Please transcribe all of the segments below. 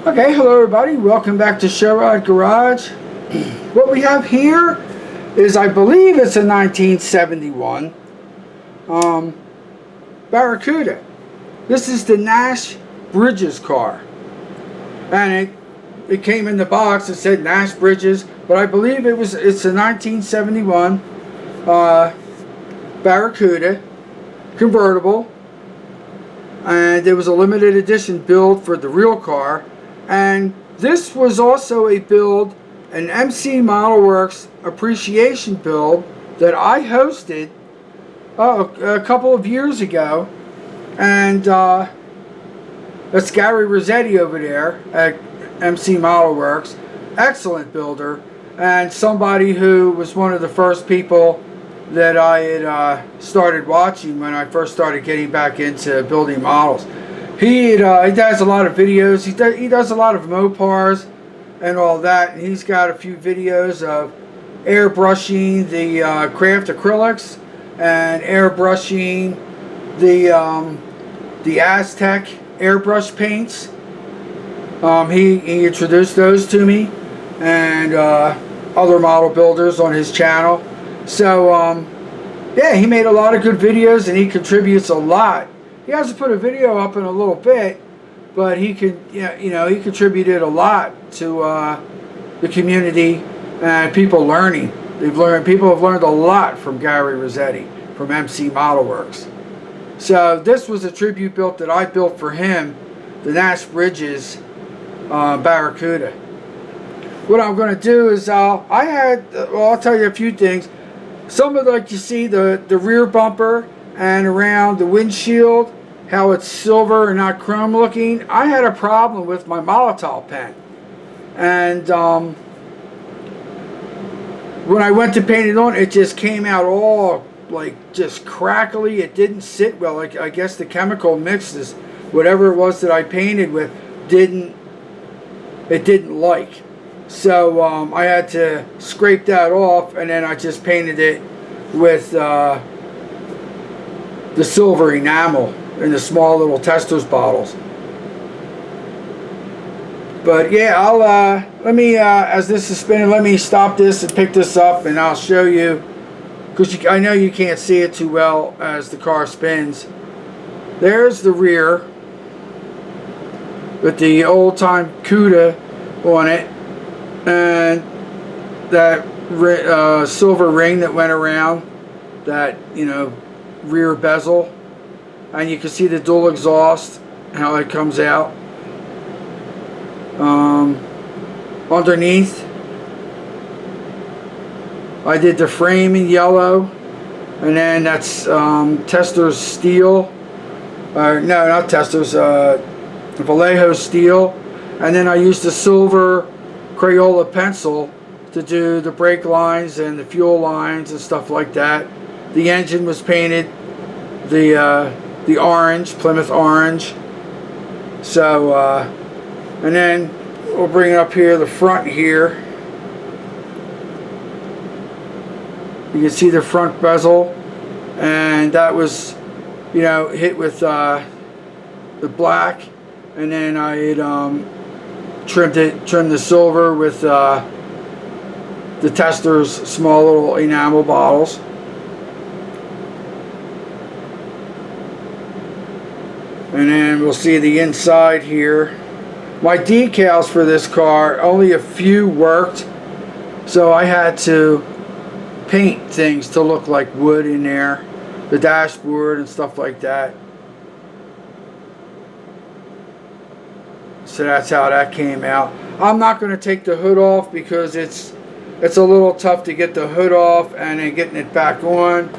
Okay, hello everybody, welcome back to Show Rod Garage. What we have here is, I believe it's a 1971 Barracuda. This is the Nash Bridges car, and it came in the box. It said Nash Bridges, but I believe it's a 1971 Barracuda convertible, and there was a limited edition build for the real car. And this was also a build, an MC Model Works appreciation build that I hosted a couple of years ago. And that's Gary Rossetti over there at MC Model Works. Excellent builder, and somebody who was one of the first people that I had started watching when I first started getting back into building models. He does a lot of videos. He does a lot of Mopars and all that. And he's got a few videos of airbrushing the craft acrylics and airbrushing the Aztec airbrush paints. He introduced those to me and other model builders on his channel. So yeah, he made a lot of good videos, and he contributes a lot. He hasn't put a video up in a little bit, but he could, he contributed a lot to the community and people learning. People have learned a lot from Gary Rossetti from MC Model Works. So this was a tribute built that I built for him, the Nash Bridges Barracuda. What I'm going to do is I'll tell you a few things. Some of, like you see, the rear bumper and around the windshield, how it's silver and not chrome looking. I had a problem with my Molotov pen, and when I went to paint it on, it just came out all like just crackly. It didn't sit well. Like, I guess the chemical mixes, whatever it was that I painted with, didn't like. So I had to scrape that off, and then I just painted it with the silver enamel in the small little testers bottles. But yeah, I'll let me as this is spinning, let me stop this and pick this up, and I'll show you, because I know you can't see it too well as the car spins. There's the rear with the old-time CUDA on it, and that silver ring that went around that, rear bezel, and you can see the dual exhaust, how it comes out. Underneath, I did the frame in yellow, and then that's Testor's steel, no, not Testor's, Vallejo steel, and then I used the silver Crayola pencil to do the brake lines and the fuel lines and stuff like that. The engine was painted the orange, Plymouth orange. So and then we'll bring it up here, the front here. You can see the front bezel, and that was, hit with the black, and then I had trimmed the silver with the Testor's small little enamel bottles. And then we'll see the inside here. My decals for this car, only a few worked, so I had to paint things to look like wood in there, the dashboard and stuff like that. So that's how that came out. I'm not going to take the hood off because it's a little tough to get the hood off, and then getting it back on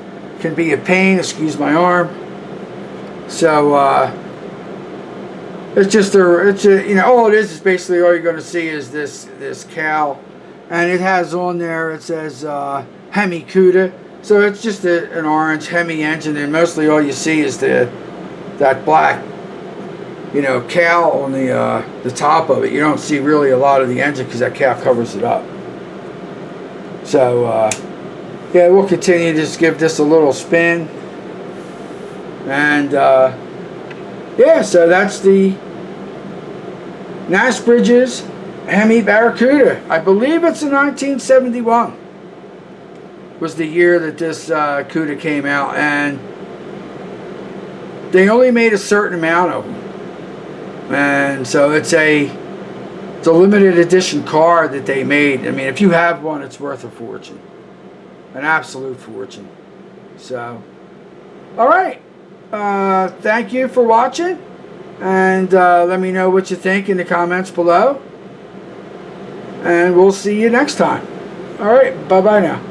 can be a pain. Excuse my arm. So it's just all it is basically, all you're going to see is this cowl, and it has on there, it says Hemi CUDA. So it's just an orange Hemi engine, and mostly all you see is that black cowl on the top of it. You don't see really a lot of the engine because that cowl covers it up. So yeah, we'll continue to just give this a little spin, and yeah, so that's the Nash Bridges Hemi Barracuda. I believe it's in 1971 was the year that this CUDA came out, and they only made a certain amount of them, and so it's a limited edition car that they made. I mean, if you have one, it's worth a fortune, an absolute fortune. So, all right, thank you for watching, and let me know what you think in the comments below, and we'll see you next time. All right, bye bye now.